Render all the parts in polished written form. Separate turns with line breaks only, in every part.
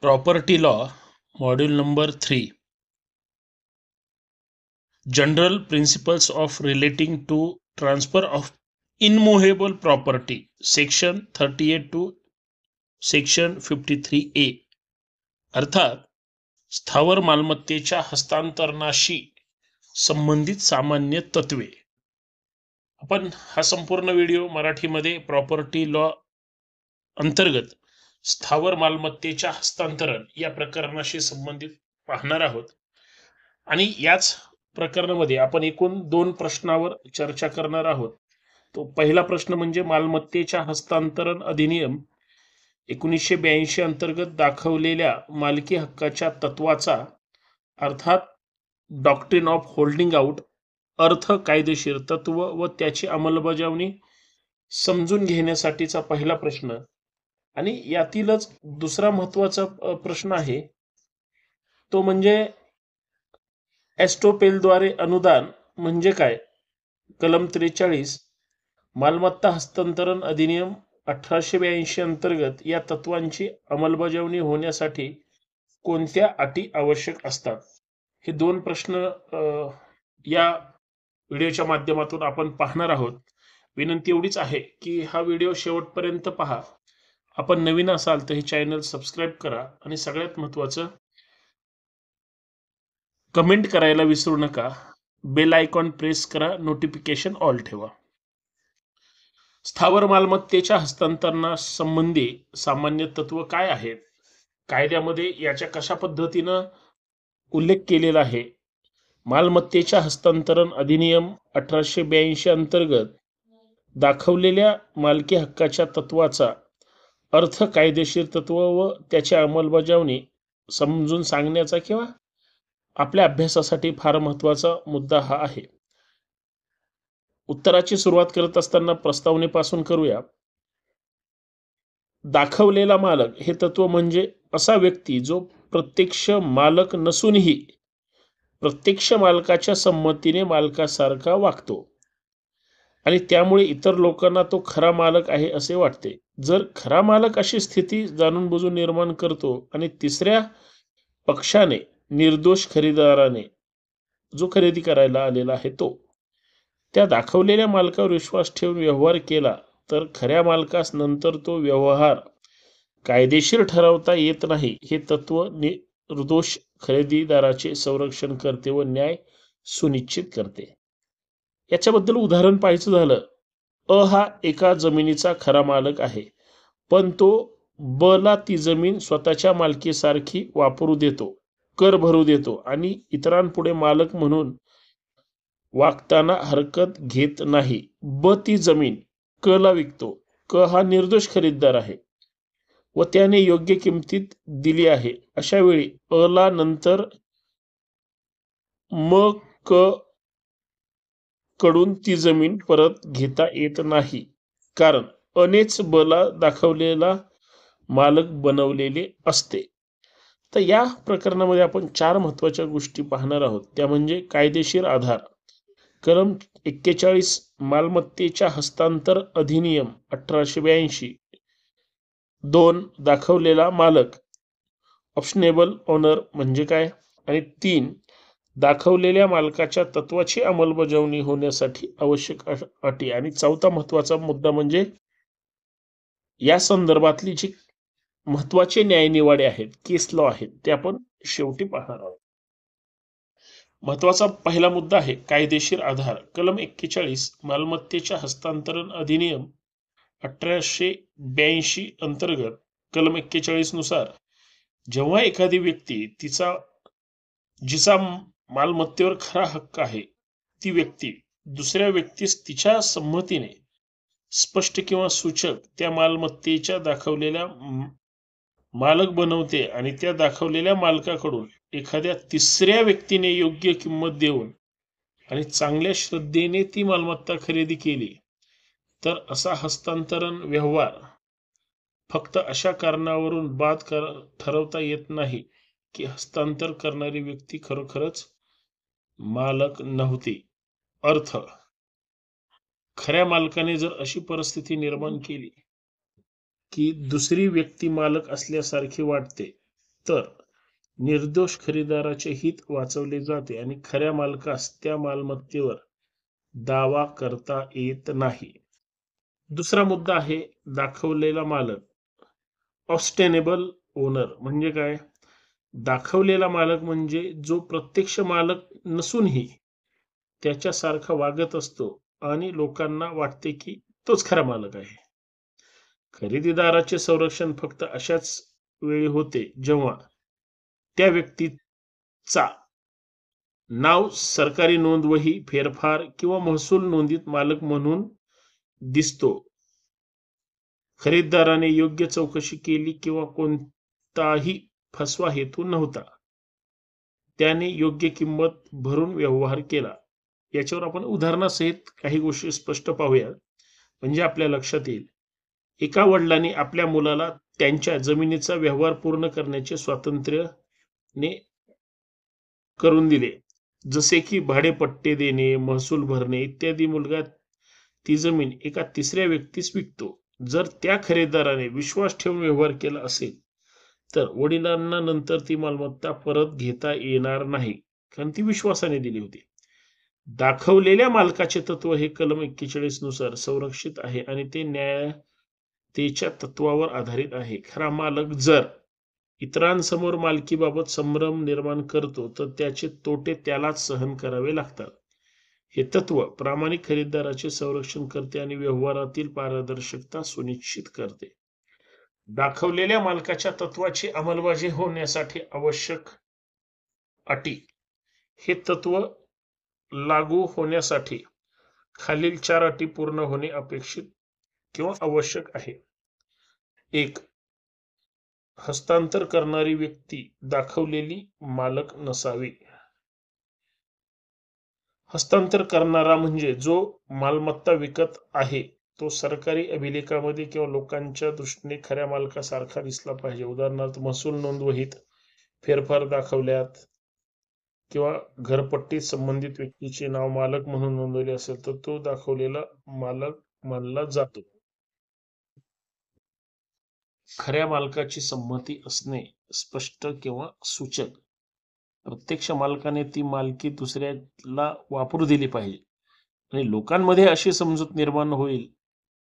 Property Law, Module number 3. General Principles of Relating to Transfer of Immovable Property, Section 38 to Section 53A. अर्थात स्थावर मालमत्तेच्या हस्तांतरणाशी संबंधित सामान्य तत्वे. आपण हा संपूर्ण व्हिडिओ मराठीमध्ये प्रॉपर्टी लॉ अंतर्गत स्थावर मालमत्तेच्या हस्तांतरण या प्रकरणाशी संबंधित पाहणार आहोत. आणि याच प्रकरणामध्ये आपण एकूण 2 प्रश्नावर चर्चा करणार आहोत. तो पहिला प्रश्न म्हणजे मालमत्तेच्या हस्तांतरण अधिनियम 1982 अंतर्गत दाखवलेल्या मालकी हक्काच्या तत्वाचा अर्थात डॉक्ट्रिन ऑफ होल्डिंग आउट अर्थ कायदेशीर तत्व व त्याची अंमलबजावणी समजून घेण्यासाठीचा पहिला प्रश्न. आणि यातीलच दुसरा महत्वाचा प्रश्न आहे तो म्हणजे एस्टोपेलद्वारे अनुदान म्हणजे काय. कलम 43 मालमत्ता हस्तांतरण अधिनियम 1882 अंतर्गत या तत्वांची अंमलबजावणी होण्यासाठी कोणत्या अटी आवश्यक असतात. हे 2 प्रश्न या व्हिडिओच्या माध्यमातून आपण पाहणार आहोत. विनंती एवढीच आहे की हा व्हिडिओ शेवटपर्यंत पहा. आपण नवीन असाल तर हे चॅनल सबस्क्राइब करा आणि सगळ्यात महत्त्वाचं कमेंट करायला विसरू नका. बेल आयकॉन प्रेस करा, नोटिफिकेशन ऑल ठेवा. स्थावर मालमत्तेच्या हस्तांतरणासंबंधी सामान्य तत्व काय आहेत, कायद्यामध्ये याच्या कशा पद्धतीनं उल्लेख केलेला आहे. मालमत्तेच्या हस्तांतरण अधिनियम 1882 अंतर्गत दाखवलेल्या मालकी हक्काच्या तत्वाचा अर्थ कायदेशीर तत्व व त्याची अंमलबजावणी समजून सांगण्याचा किंवा आपल्या अभ्यासासाठी फार महत्त्वाचा मुद्दा हा आहे. उत्तराची सुरुवात करत असताना प्रस्तावनेपासून करूया. दाखवलेला मालक हे तत्व म्हणजे असा व्यक्ती जो प्रत्यक्ष मालक नसूनही प्रत्यक्ष मालकाच्या संमतीने मालकासारखा वागतो आणि त्यामुळे इतर लोकांना तो खरा मालक आहे असे वाटते. जर खरा मालक अशी स्थिती जाणून बुजून निर्माण करतो आणि तिसऱ्या पक्षाने निर्दोष खरेदीदाराने जो खरेदी करायला आलेला आहे तो त्या दाखवलेल्या मालकावर विश्वास ठेवून व्यवहार केला तर खऱ्या मालकास नंतर तो व्यवहार कायदेशीर ठरवता येत नाही. हे तत्व निर्दोष खरेदीदाराचे संरक्षण करते व न्याय सुनिश्चित करते. याच्याबद्दल उदाहरण पाहायचं झालं, अ हा एका जमिनीचा खरा मालक आहे पण तो ब ला ती जमीन स्वतःच्या मालकीसारखी वापरू देतो, कर भरू देतो आणि इतरांपुढे मालक म्हणून वागताना हरकत घेत नाही. ब ती जमीन क ला विकतो. क हा निर्दोष खरेदीदार आहे व त्याने योग्य किमतीत दिली आहे. अशा वेळी अ ला नंतर म क कडून ती जमीन परत घेता येत नाही, कारण अनेच ब ला दाखवलेला मालक बनवलेले असते. तर या प्रकरणामध्ये आपण 4 महत्वाच्या गोष्टी पाहणार आहोत. त्या म्हणजे कायदेशीर आधार. कलम 41 मालमत्तेच्या हस्तांतर अधिनियम 1882. 2 दाखवलेला मालक ऑप्शनेबल ओनर म्हणजे काय. आणि 3 दाखवलेल्या मालकाच्या तत्वाची अंमलबजावणी होण्यासाठी आवश्यक अटी. आणि 4था महत्वाचा मुद्दा म्हणजे या संदर्भातली जी महत्वाचे न्यायनिवाडे आहेत, केस लॉ आहेत, ते आपण शेवटी पाहणार आहोत. महत्वाचा पहिला मुद्दा आहे कायदेशीर आधार. कलम 41 मालमत्तेच्या हस्तांतरण अधिनियम 1882 अंतर्गत कलम 41 नुसार जेव्हा एखादी व्यक्ती जिचा मालमत्तेवर खरा हक्क आहे ती व्यक्ती दुसऱ्या व्यक्तीस तिच्या संमतीने स्पष्ट किंवा सूचक त्या मालमत्तेच्या दाखवलेल्या मालक बनवते आणि त्या दाखवलेल्या मालकाकडून एखाद्या तिसऱ्या व्यक्तीने योग्य किंमत देऊन आणि चांगल्या श्रद्धेने ती मालमत्ता खरेदी केली तर असा हस्तांतरण व्यवहार फक्त अशा कारणावरून बाद ठरवता येत नाही की हस्तांतर करणारी व्यक्ती खरोखरच मालक नव्हती. अर्थ खऱ्या मालकाने जर अशी परिस्थिती निर्माण केली की दुसरी व्यक्ती मालक असल्यासारखी वाटते तर निर्दोष खरेदीदाराचे हित वाचवले जाते आणि खऱ्या मालकास त्या मालमत्तेवर दावा करता येत नाही. दुसरा मुद्दा आहे दाखवलेला मालक. ऑब्स्टेनेबल ओनर म्हणजे काय? दाखवलेला मालक म्हणजे जो प्रत्यक्ष मालक नसूनही त्याच्यासारखा वागत असतो आणि लोकांना वाटते की तोच खरा मालक आहे. खरेदीदाराचे संरक्षण फक्त अशाच वेळी होते जेव्हा त्या व्यक्तीचा नाव सरकारी नोंदवही, फेरफार किंवा महसूल नोंदीत मालक म्हणून दिसतो. खरेदीदाराने योग्य चौकशी केली किंवा कोणताही फसवा हेतू नव्हता. त्याने योग्य किंमत भरून व्यवहार केला. याच्यावर आपण उदाहरणासहित काही गोष्टी स्पष्ट पाहूया, म्हणजे आपल्या लक्षात येईल. एका वडिलांनी आपल्या मुलाला त्यांच्या जमिनीचा व्यवहार पूर्ण करण्याचे स्वातंत्र्याने करून दिले, जसे की भाडेपट्टे देणे, महसूल भरणे इत्यादी. मुलगा ती जमीन एका तिसऱ्या व्यक्तीस विकतो. जर त्या खरेदीदाराने विश्वास ठेवून व्यवहार केला असेल तर वडिलांना नंतर ती मालमत्ता परत घेता येणार नाही, कारण ती विश्वासाने दिली होती. दाखवलेल्या मालकाचे तत्व हे कलम 41 नुसार संरक्षित आहे आणि ते न्यायतेच्या तत्वावर आधारित आहे. खरा मालक जर इतरांसमोर मालकीबाबत संभ्रम निर्माण करतो तर त्याचे तोटे त्यालाच सहन करावे लागतात. हे तत्व प्रामाणिक खरेदीदाराचे संरक्षण करते आणि व्यवहारातील पारदर्शकता सुनिश्चित करते. दाखवलेल्या मालकाच्या तत्वाची अंमलबजावणी होण्यासाठी आवश्यक अटी. हे तत्व लागू होण्यासाठी खालील 4 अटी पूर्ण होणे अपेक्षित किंवा आवश्यक आहे. 1. हस्तांतर करणारी व्यक्ती दाखवलेली मालक नसावी. हस्तांतर करणारा म्हणजे जो मालमत्ता विकत आहे तो सरकारी अभिलेखामध्ये किंवा लोकांच्या दृष्टीने खऱ्या मालकासारखा दिसला पाहिजे. उदाहरणार्थ महसूल नोंदवहीत फेरफार दाखवल्यात किंवा घरपट्टीत संबंधित व्यक्तीचे नाव मालक म्हणून नोंदवले असेल तर तो दाखवलेला मालक मानला जातो. खऱ्या मालकाची संमती असणे स्पष्ट किंवा सूचक. प्रत्यक्ष मालकाने ती मालकी दुसऱ्याला वापरू दिली पाहिजे आणि लोकांमध्ये अशी समजूत निर्माण होईल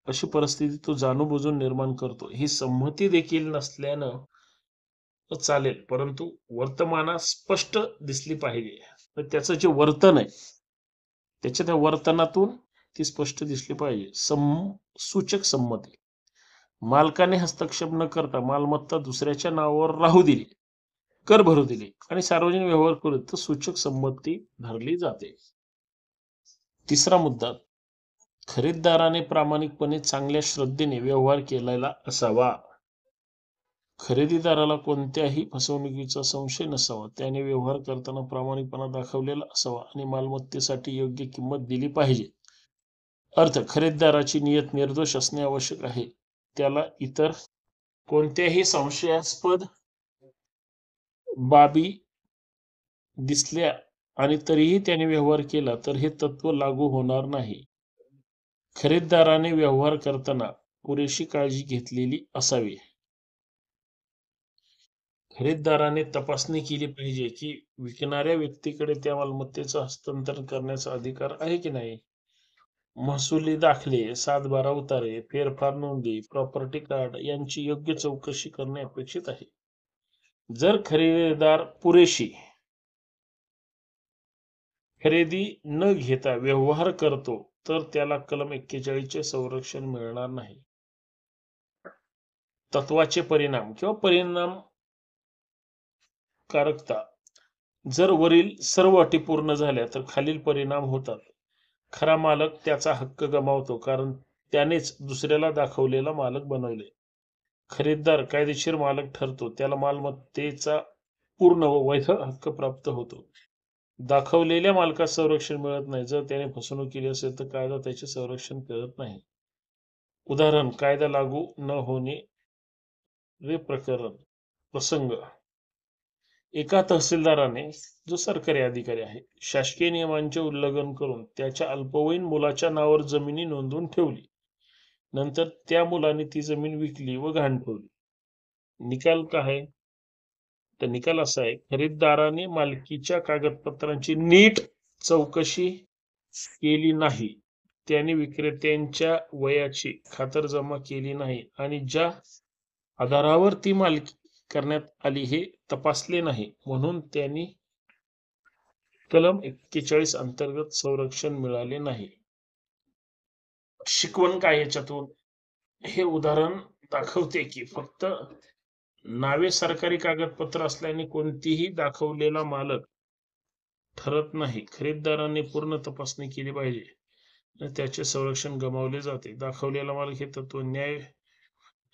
अशी परिस्थिती तो जाणूनबुजून निर्माण करतो. ही संमती देखील नसल्यानं चालेल, परंतु वर्तमानात स्पष्ट दिसली पाहिजे. तर त्याचं जे वर्तन आहे त्याच्या त्या वर्तनातून ती स्पष्ट दिसली पाहिजे. सूचक संमती. मालकाने हस्तक्षेप न करता मालमत्ता दुसऱ्याच्या नावावर राहू दिली, कर भरू दिले आणि सार्वजनिक व्यवहार करू तर सूचक संमती धरली जाते. तिसरा मुद्दा, खरेदीदाराने प्रामाणिकपणे चांगल्या श्रद्धेने व्यवहार केलेला असावा. खरेदीदाराला कोणत्याही फसवणुकीचा संशय नसावा. त्याने व्यवहार करताना प्रामाणिकपणा दाखवलेला असावा आणि मालमत्तेसाठी योग्य किंमत दिली पाहिजे. अर्थ, खरेदीदाराची नियत निर्दोष असणे आवश्यक आहे. त्याला इतर कोणत्याही संशयास्पद बाबी दिसल्या आणि तरीही त्याने व्यवहार केला तर हे तत्व लागू होणार नाही. खरेदीदाराने व्यवहार करताना पुरेशी काळजी घेतलेली असावी. खरेदीदाराने तपासणी केली पाहिजे की विकणाऱ्या व्यक्तीकडे त्या मालमत्तेचं हस्तांतरण करण्याचा अधिकार आहे की नाही. महसुली दाखले, 7/12 उतारे, फेरफार नोंदी, प्रॉपर्टी कार्ड यांची योग्य चौकशी करणे अपेक्षित आहे. जर खरेदीदार पुरेशी खरेदी न घेता व्यवहार करतो तर त्याला कलम 41 चे संरक्षण मिळणार नाही. तत्वाचे परिणाम किंवा परिणामकारकता. जर वरील सर्व अटी पूर्ण झाल्या तर खालील परिणाम होतात. खरा मालक त्याचा हक्क गमावतो कारण त्यानेच दुसऱ्याला दाखवलेला मालक बनवले. खरेदीदार कायदेशीर मालक ठरतो, त्याला मालमत्तेचा पूर्ण व वैध हक्क प्राप्त होतो. दाखवलेल्या मालकास संरक्षण मिळत नाही. जर त्याने फसवणूक केली असेल तर कायदा त्याचे संरक्षण करत नाही. उदाहरण, कायदा लागू न होणे प्रकरण. प्रसंग, एका तहसीलदाराने, जो सरकारी अधिकारी आहे, शासकीय नियमांचे उल्लंघन करून त्याच्या अल्पवयीन मुलाच्या नावावर जमिनी नोंदवून ठेवली. नंतर त्या मुलाने ती जमीन विकली व गहाण ठेवली. निकाल काय? तर निकाल असा आहे, खरीददाराने मालकीच्या कागदपत्रांची नीट चौकशी केली नाही, त्याने विक्रेत्यांच्या वयाची खातरजमा केली नाही आणि ज्या आधारावर ती मालकी करण्यात आली हे तपासले नाही, म्हणून त्यांनी कलम 41 अंतर्गत संरक्षण मिळाले नाही. शिकवण काय याच्यातून? हे उदाहरण दाखवते की फक्त नावे सरकारी कागदपत्र असल्याने कोणतीही दाखवलेला मालक ठरत नाही. खरीददाराने पूर्ण तपासणी केली पाहिजे, त्याचे संरक्षण गमावले जाते. दाखवलेला मालक हे तत्व न्याय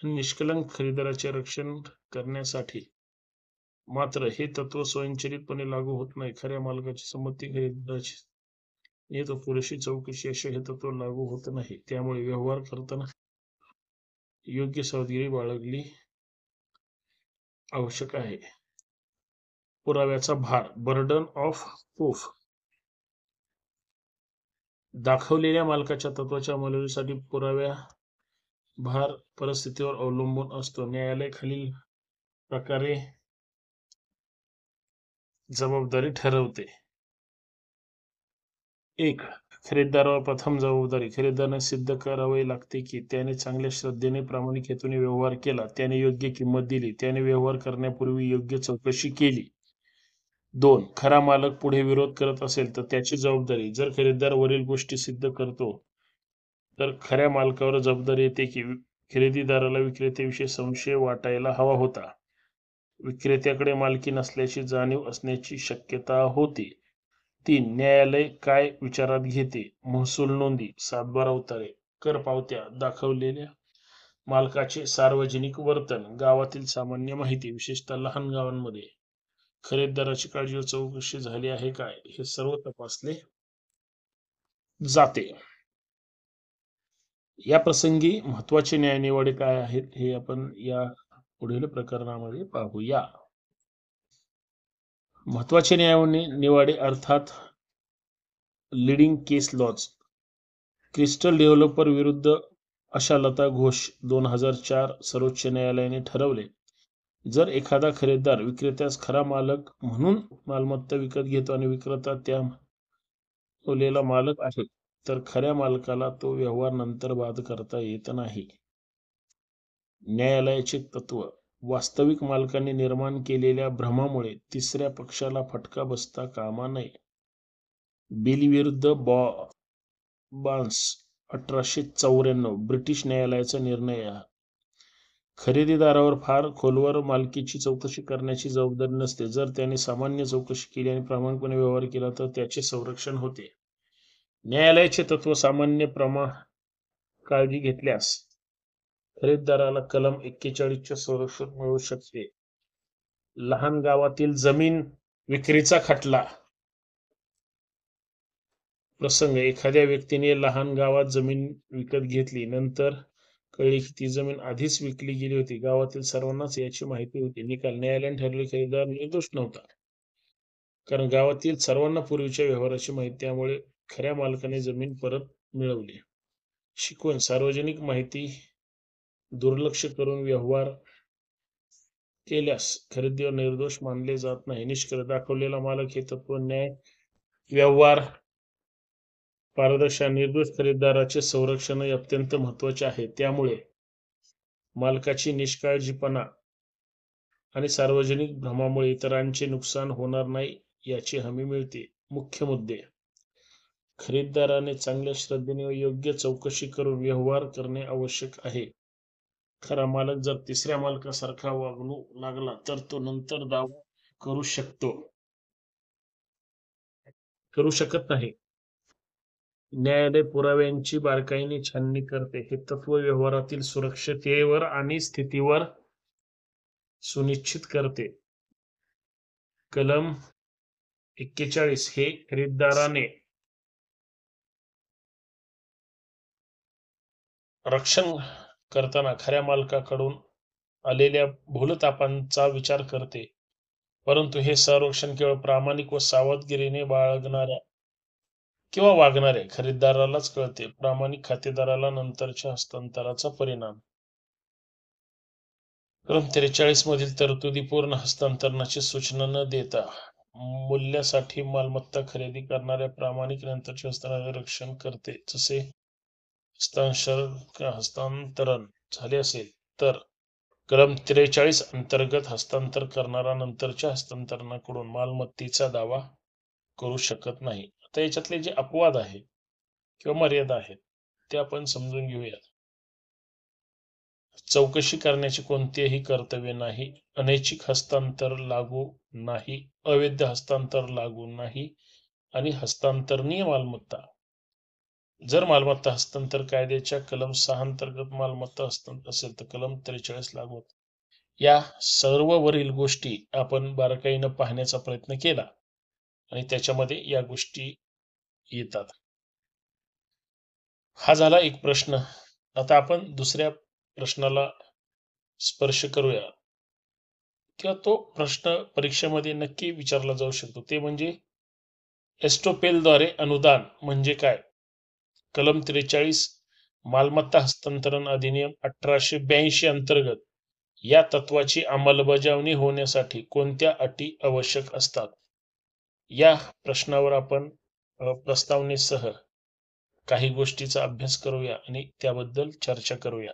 निष्कलंक खरीदाराचे रक्षण करण्यासाठी, मात्र हे तत्व स्वयंचलितपणे लागू होत नाही. खऱ्या मालकाची संमती खरीदाराची हे तो पुरेशी चौकशी असे हे तत्व लागू होत नाही. त्यामुळे व्यवहार करताना योग्य सावधगिरी बाळगली आवश्यक आहे. पुराव्याचा भार, बर्डन ऑफ प्रूफ. दाखवलेल्या मालकाच्या तत्वाच्या अंमलबजावणीसाठी पुराव्या भार परिस्थितीवर अवलंबून असतो. न्यायालय खालील प्रकारे जबाबदारी ठरवते. 1. खरीददारावर प्रथम जबाबदारी. खरीददाराने सिद्ध करावे लागते की त्याने चांगल्या श्रद्धेने, प्रामाणिक हेतूने व्यवहार केला, त्याने योग्य किंमत दिली, त्याने व्यवहार करण्यापूर्वी योग्य चौकशी केली. 2. खरा मालक पुढे विरोध करत असेल तर त्याची जबाबदारी. जर खरीददार वरील गोष्टी सिद्ध करतो तर खऱ्या मालकावर जबाबदारी येते की खरेदीदाराला विक्रेत्याविषयी संशय वाटायला हवा होता, विक्रेत्याकडे मालकी नसल्याची जाणीव असण्याची शक्यता होती. 3. न्यायालय काय विचारात घेते? महसूल नोंदी, सातबारा उतारे, कर पावत्या, दाखवलेल्या मालकाचे सार्वजनिक वर्तन, गावातील सामान्य माहिती, विशेषतः लहान गावांमध्ये खरेदीदाराची काळजी व चौकशी झाली आहे काय, हे सर्व तपासले जाते. या प्रसंगी महत्वाचे न्यायनिवाडे काय आहेत हे आपण या पुढील प्रकरणामध्ये पाहूया. महत्वाचे न्यायनिवाडे अर्थात लीडिंग केस लॉज. क्रिस्टल डेव्हलपर विरुद्ध आशालता घोष 2004 सर्वोच्च न्यायालयाने ठरवले, जर एखादा खरेदीदार विक्रेत्यास खरा मालक म्हणून मालमत्ता विकत घेतो आणि विक्रेता त्या ठेवलेला मालक आहे, तर खऱ्या मालकाला तो व्यवहार नंतर बाद करता येत नाही. न्यायालयाचे तत्व, वास्तविक मालकाने निर्माण केलेल्या भ्रमामुळे तिसऱ्या पक्षाला फटका बसता कामा नये. बेली विरुद्ध बार्न्स 1894 ब्रिटिश न्यायालयाचा निर्णय. खरेदीदारावर फार खोलवर मालकीची चौकशी करण्याची जबाबदारी नसते. जर त्याने सामान्य चौकशी केली आणि प्रामाणिकपणे व्यवहार केला तर त्याचे संरक्षण होते. न्यायालयाचे तत्व, सामान्य काळजी घेतल्यास खरेदीदाराला कलम 41 चे संरक्षण मिळू शकते. लहान गावातील जमीन विक्रीचा खटला प्रसंग. एखाद्या व्यक्तीने लहान गावात जमीन विकत घेतली, नंतर कळले की ती जमीन आधीच विकली गेली होती. गावातील सर्वांनाच याची माहिती होती. निकाल, न्यायालयाने ठरवले खरेदीदार निर्दोष नव्हता, कारण गावातील सर्वांना पूर्वीच्या व्यवहाराची माहिती, त्यामुळे खऱ्या मालकाने जमीन परत मिळवली. शिकवण, सार्वजनिक माहिती दुर्लक्ष करून व्यवहार केल्यास खरेदीदार निर्दोष मानले जात नाही. निष्कर्ष, दाखवलेला मालक हे तत्व न्याय, व्यवहार पारदर्शक, निर्दोष खरेदीदाराचे संरक्षण अत्यंत महत्वाचे आहे. त्यामुळे मालकाची निष्काळजीपणा आणि सार्वजनिक भ्रमामुळे इतरांचे नुकसान होणार नाही याची हमी मिळते. मुख्य मुद्दे. खरेदीदाराने चांगल्या श्रद्धेने व योग्य चौकशी करून व्यवहार करणे आवश्यक आहे. खरा मालक जर तिसऱ्या मालकासारखा वागणू लागला तर तो नंतर दावा करू शकत नाही. न्यायालय पुराव्यांची बारकाईने छाननी करते. हे तत्व व्यवहारातील सुरक्षिततेवर आणि स्थितीवर सुनिश्चित करते. कलम 41 हे खरेदीदाराने रक्षण करताना खऱ्या मालकाकडून आलेल्या भूलथापांचा विचार करते, परंतु हे संरक्षण केवळ प्रामाणिक व सावधगिरीने बाळगणाऱ्या किंवा वागणाऱ्या खरेदीदारालाच कळते. प्रामाणिक खातेदाराला नंतरच्या हस्तांतराचा परिणाम. कलम 43 मधील तरतुदी पूर्ण हस्तांतरणाची सूचना न देता मूल्यासाठी मालमत्ता खरेदी करणाऱ्या प्रामाणिक नंतरचे हस्तांतरण रक्षण करते. जसे हस्तांतरण झाले असेल तर कलम 43 अंतर्गत हस्तांतर करणारा नंतरच्या हस्तांतरणाकडून मालमत्तेचा दावा करू शकत नाही. आता याच्यातले जे अपवाद आहेत किंवा मर्यादा आहेत ते आपण समजून घेऊया. चौकशी करण्याचे कोणतेही कर्तव्य नाही, अनैच्छिक हस्तांतर लागू नाही, अवैध हस्तांतर लागू नाही आणि हस्तांतरणीय मालमत्ता. जर मालमत्ता हस्तांतर कायद्याच्या कलम 6 अंतर्गत मालमत्ता हस्तांतर असेल तर कलम 43 लागू होते. या सर्व वरील गोष्टी आपण बारकाईनं पाहण्याचा प्रयत्न केला आणि त्याच्यामध्ये या गोष्टी येतात. हा झाला एक प्रश्न. आता आपण दुसऱ्या प्रश्नाला स्पर्श करूया किंवा तो प्रश्न परीक्षेमध्ये नक्की विचारला जाऊ शकतो. ते म्हणजे एस्टोपेलद्वारे अनुदान म्हणजे काय? कलम 43 मालमत्ता हस्तांतरण अधिनियम 1882 अंतर्गत या तत्वाची अंमलबजावणी होण्यासाठी कोणत्या अटी आवश्यक असतात? या प्रश्नावर आपण प्रस्तावनेसह काही गोष्टीचा अभ्यास करूया आणि त्याबद्दल चर्चा करूया.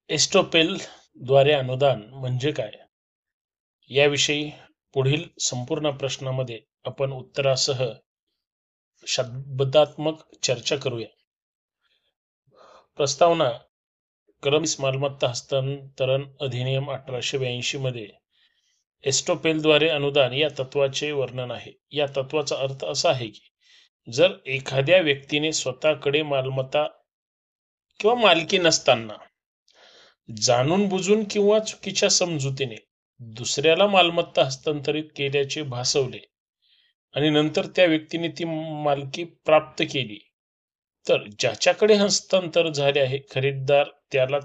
एस्टोपेल द्वारे अनुदान म्हणजे काय याविषयी पुढील संपूर्ण प्रश्नामध्ये आपण उत्तरासह शब्दात्मक चर्चा करूया. प्रस्तावना कलम मालमत्ता हस्तांतरण अधिनियम 1882 मध्ये एस्टोपेलद्वारे अनुदान या तत्वाचे वर्णन आहे. या तत्वाचा अर्थ असा आहे की जर एखाद्या व्यक्तीने स्वतःकडे मालमत्ता किंवा मालकी नसताना जाणून बुजून किंवा चुकीच्या समजुतीने दुसऱ्याला मालमत्ता हस्तांतरित केल्याचे भासवले आणि नंतर त्या व्यक्तीने ती मालकी प्राप्त केली तर ज्याच्याकडे हस्तांतर झाले आहे खरेदीदार त्याला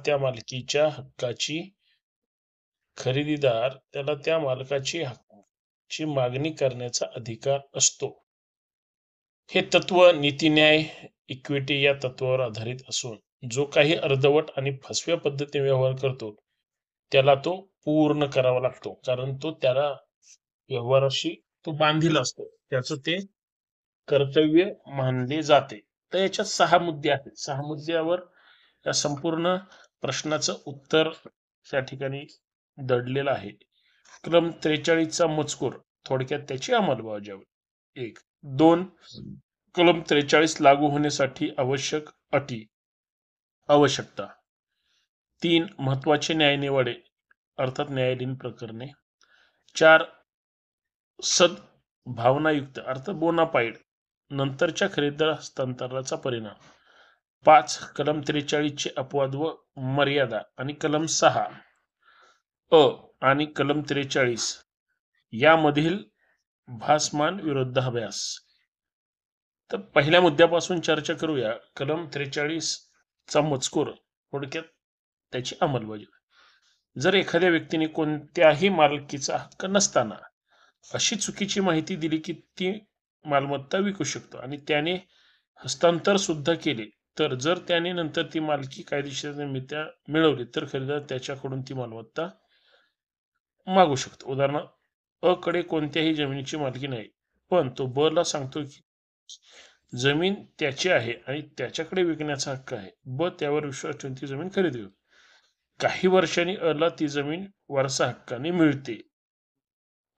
त्या मालकाची मागणी करण्याचा अधिकार असतो. हे तत्व नीतिन्याय इक्विटी या तत्वावर आधारित असून जो काही अर्धवट आणि फसव्या पद्धतीने व्यवहार करतो त्याला तो पूर्ण करावा लागतो, कारण तो त्याला व्यवहाराशी तो बांधील असतो, त्याचं ते कर्तव्य मानले जाते. तर याच्यात 6 मुद्दे आहेत. 6 मुद्द्यावर या संपूर्ण प्रश्नाचं उत्तर त्या ठिकाणी दडलेलं आहे. कलम 43चा मजकूर थोडक्यात त्याची अंमलबजावणी. 1. 2. कलम 43 लागू होण्यासाठी आवश्यक अटी आवश्यकता. 3. महत्वाचे न्यायनिवाडे अर्थात न्यायालयीन प्रकरणे. 4. सद्भावनायुक्त अर्थात बोनाफाईड नंतरच्या खरेदीदार हस्तांतरणाचा परिणाम. 5. कलम 43 चे अपवाद व मर्यादा आणि कलम 6 अ आणि कलम 43 यामधील भासमान विरोधाभास. तर पहिल्या मुद्द्यापासून चर्चा करूया. कलम 43 चा मजकूर थोडक्यात त्याची अंमलबजावणी. जर एखाद्या व्यक्तीने कोणत्याही मालकीचा हक्क नसताना अशी चुकीची माहिती दिली की ती मालमत्ता विकू शकतो आणि त्याने हस्तांतर सुद्धा केले तर जर त्याने नंतर ती मालकी कायदेशीररित्या मिळवली तर खरेदीदार त्याच्याकडून ती मालमत्ता मागू शकतो. उदाहरणार्थ अ कडे कोणत्याही जमिनीची मालकी नाही पण तो ब ला सांगतो की जमीन त्याची आहे आणि त्याच्याकडे विकण्याचा हक्क आहे. ब त्यावर विश्वास ठेवून ती जमीन खरेदी होते. काही वर्षांनी अ ला ती जमीन वारसा हक्काने मिळते.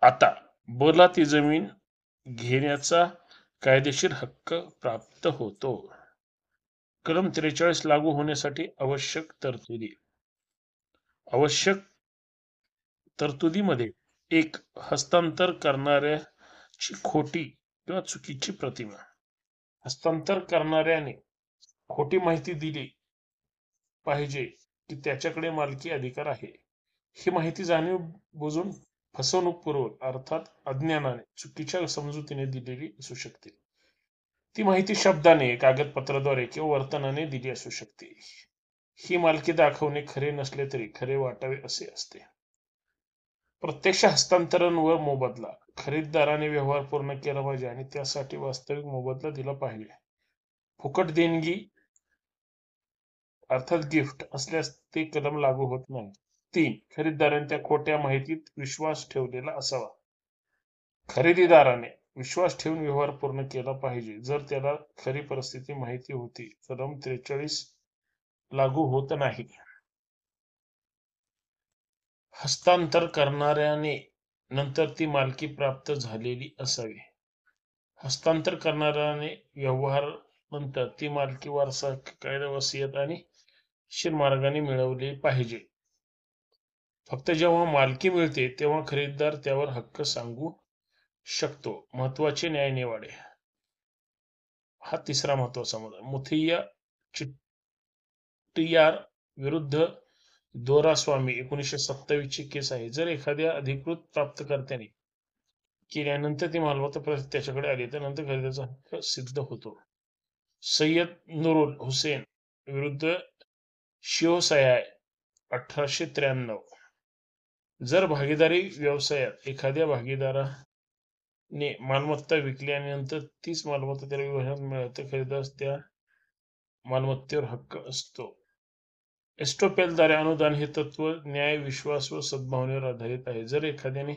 आता ब ला ती जमीन घेण्याचा कायदेशीर हक्क प्राप्त होतो. कलम 43 लागू होण्यासाठी आवश्यक तरतुदी. आवश्यक तरतुदीमध्ये 1. हस्तांतर करणाऱ्याची खोटी किंवा चुकीची प्रतिमा. हस्तांतर करणाऱ्याने खोटी माहिती दिली पाहिजे की त्याच्याकडे मालकी अधिकार आहे. ही माहिती जाणीव बुजून फसवणूकपूर्वक अर्थात अज्ञानाने चुकीच्या समजुतीने दिलेली असू शकते. ती माहिती शब्दाने कागदपत्राद्वारे किंवा वर्तनाने दिली असू शकते. ही मालकी दाखवणे खरे नसले तरी खरे वाटावे असे असते. प्रत्यक्ष हस्तांतरण व मोबदला. खरेदीदाराने व्यवहार पूर्ण केला पाहिजे आणि त्यासाठी वास्तविक मोबदला दिला पाहिजे. फुकट देणगी अर्थात गिफ्ट असल्यास ते कलम लागू होत नाही. 3. खरेदीदाराने त्या खोट्या माहितीत विश्वास ठेवलेला असावा. खरेदीदाराने विश्वास ठेवून व्यवहार पूर्ण केला पाहिजे. जर त्याला खरी परिस्थिती माहिती होती, कलम 43 लागू होत नाही. हस्तांतर करणाऱ्याने नंतर ती मालकी प्राप्त झालेली असावी. हस्तांतर करणाऱ्याने व्यवहार नंतर ती मालकी वारसा, कायदा, वसियत आणि मार्गाने मिळवली पाहिजे. फक्त जेव्हा मालकी मिळते तेव्हा खरेदीदार त्यावर हक्क सांगू शकतो. महत्वाचे न्यायनिवाडे. हा तिसरा महत्वाचा मुद्दा. मुथैया चिट्टियार विरुद्ध दोरास्वामी 1927 ची केस आहे. जर एखाद्या अधिकृत प्राप्तकर्त्याने केल्यानंतर ती मालमत्ता त्याच्याकडे आली तर नंतर खरेदीचा हक्क सिद्ध होतो. सय्यद नुरुल हुसेन विरुद्ध शिवसयाय 1893. जर भागीदारी व्यवसायात एखाद्या भागीदाराने मालमत्ता विकली आणि नंतर तीच मालमत्ता त्याला व्यवहारात मिळाली तर खरेदीदारास त्या मालमत्तेवर हक्क असतो. एस्टोपेलद्वारे अनुदान हे तत्व न्याय, विश्वास व सद्भावनेवर आधारित आहे. जर एखाद्याने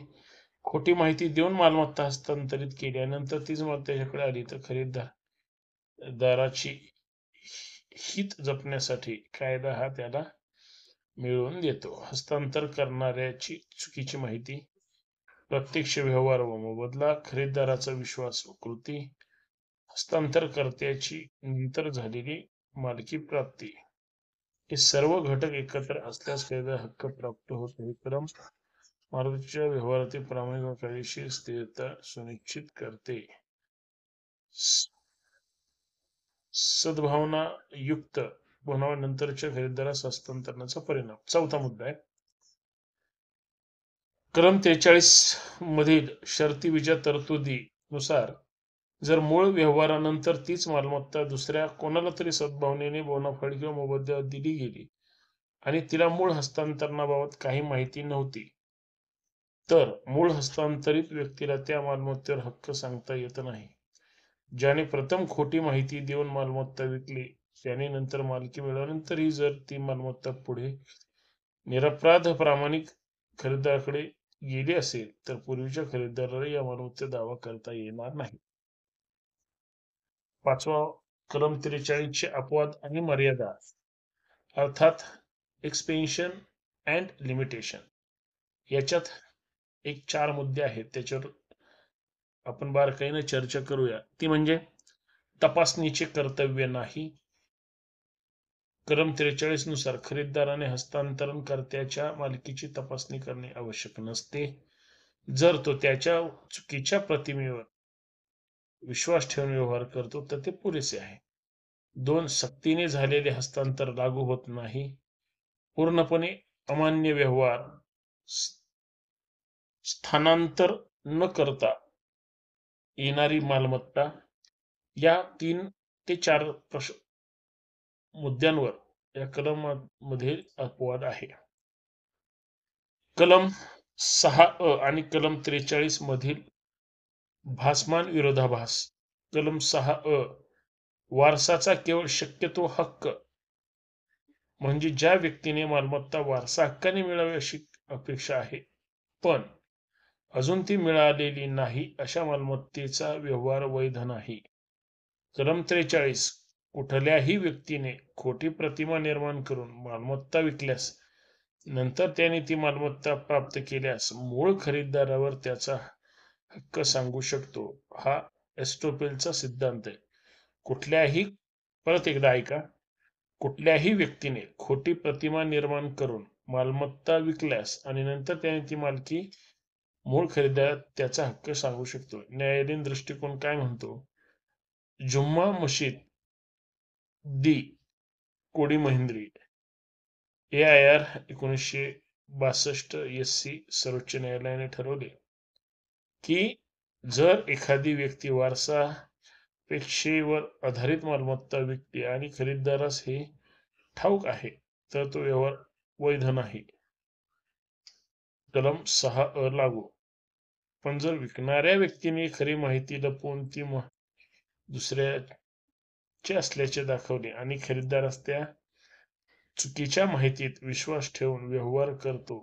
खोटी माहिती देऊन मालमत्ता हस्तांतरित केली आणि नंतर तीच मालमत्ता त्याच्याकडे आली तर खरेदीदाराची हित जपण्यासाठी कायदा हा त्याला मिळवून देतो. हस्तांतर करणाऱ्याची चुकीची माहिती, प्रत्यक्ष व्यवहार व मोबदला, खरेदीदाराचा विश्वास व कृती, हस्तांतरकर्त्याची नंतर झालेली मालकी प्राप्ती, हे सर्व घटक एकत्र असल्यास खरेदीदार हक्क प्राप्त होतो. हे क्रम मालकीच्या व्यवहारातील प्रामाणिक व कायदेशीर स्थिरता सुनिश्चित करते. सद्भावना युक्त नंतरच्या खरेदीदारास हस्तांतरणाचा परिणाम. चौथा मुद्दा आहे. कलम 43 मधील शर्ती विजा तरतुदीनुसार जर मूळ व्यवहारानंतर तीच मालमत्ता दुसऱ्या कोणाला तरी सद्भावनेने, बोनाफाईड किंवा मोबदल्यात दिली गेली आणि तिला मूळ हस्तांतरणाबाबत काही माहिती नव्हती, तर मूळ हस्तांतरित व्यक्तीला त्या मालमत्तेवर हक्क सांगता येत नाही. ज्याने प्रथम खोटी माहिती देऊन मालमत्ता विकली त्याने नंतर मालकी मिळाल्यानंतरही जर ती मालमत्ता पुढे निरपराध प्रामाणिक खरेदीदाराकडे गेली असेल तर पूर्वीच्या खरेदीदाराला या मालमत्तेचा दावा करता येणार नाही. पाचवा, कलम 43 चे अपवाद आणि मर्यादा, अर्थात एक्सपेन्शन अँड लिमिटेशन. याच्यात एक 4 मुद्दे आहेत, त्याच्यावर आपण बारकाईने चर्चा करूया. ती म्हणजे तपासणीचे कर्तव्य नाही. कलम 43 नुसार खरेदीदाराने हस्तांतरणकर्त्याच्या मालकीची तपासणी करणे आवश्यक नसते. जर तो त्याच्या चुकीच्या प्रतिमेवर विश्वास ठेवून व्यवहार करतो तर ते पुरेसे आहे. 2. सक्तीने झालेले हस्तांतर लागू होत नाही. पूर्णपणे अमान्य व्यवहार, स्थानांतर न करता येणारी मालमत्ता, या 3 ते 4 मुद्द्यांवर या कलमामध्ये अपवाद आहे. कलम 6A आणि कलम 43 मधील भासमान विरोधाभास. कलम 6A, वारसाचा केवळ शक्यतो हक्क, म्हणजे ज्या व्यक्तीने मालमत्ता वारसा हक्काने मिळावी अशी अपेक्षा आहे पण अजून ती मिळालेली नाही अशा मालमत्तेचा व्यवहार वैध नाही. कलम 43, कुठल्याही व्यक्तीने खोटी प्रतिमा निर्माण करून मालमत्ता विकल्यास नंतर त्याने ती मालमत्ता प्राप्त केल्यास मूळ खरेदीदारावर त्याचा हक्क सांगू शकतो. हा एस्टोपेलचा सिद्धांत आहे. परत एकदा ऐका. कुठल्याही व्यक्तीने खोटी प्रतिमा निर्माण करून मालमत्ता विकल्यास आणि नंतर त्याने ती मालकी मूळ खरेदीदार त्याचा हक्क सांगू शकतो. न्यायालयीन दृष्टिकोन काय म्हणतो? जुम्मा मशीद दी कोडी महिंद्री AIR 1962 SC सर्वोच्च न्यायालयाने ठरवले की जर एखादी व्यक्ती वारसापेक्षेवर आधारित मालमत्ता विकते आणि खरेदीदारास हे ठाऊक आहे तर तो व्यवहार वैध नाही. कलम 6A लागू. पण जर विकणाऱ्या व्यक्तीने खरी माहिती लपवून ती दुसऱ्याचे असल्याचे दाखवले आणि खरेदीदारास त्या चुकीच्या माहितीत विश्वास ठेवून व्यवहार करतो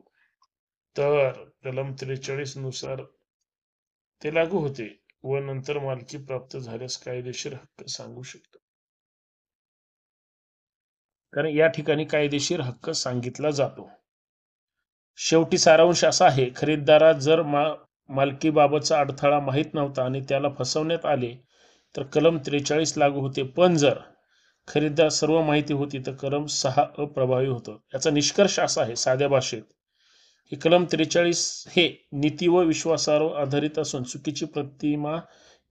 तर कलम 43 नुसार ते लागू होते व नंतर मालकी प्राप्त झाल्यास कायदेशीर हक्क सांगू शकतो. कारण या ठिकाणी कायदेशीर हक्क सांगितला जातो. शेवटी सारांश असा आहे, खरीददारास जर मालकीबाबतचा अडथळा माहीत नव्हता आणि त्याला फसवण्यात आले तर कलम 43 लागू होते. पण जर खरीददार सर्व माहिती होती तर कलम 6 अप्रभावी होतं. याचा निष्कर्ष असा आहे साध्या भाषेत की कलम 43 हे नीती व विश्वासावर आधारित असून चुकीची प्रतिमा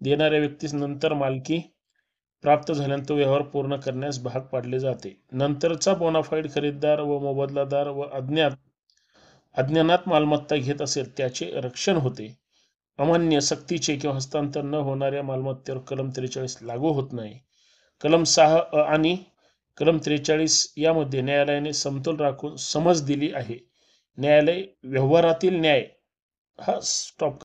देणाऱ्या व्यक्तीस नंतर मालकी प्राप्त झाल्यानंतर तो व्यवहार पूर्ण करण्यास भाग पाडले जाते. नंतरचा बोनाफाईड खरीददार व मोबदलादार व अज्ञानात मालमत्ता घेत असेल त्याचे रक्षण होते. अमान्य, सक्तीचे किंवा हस्तांतर न होणाऱ्या मालमत्तेवर कलम 43 लागू होत नाही. कलम 6 आणि कलम 43 यामध्ये न्यायालयाने समतोल राखून समज दिली आहे. न्यायालय व्यवहारातील न्याय हा स्टॉप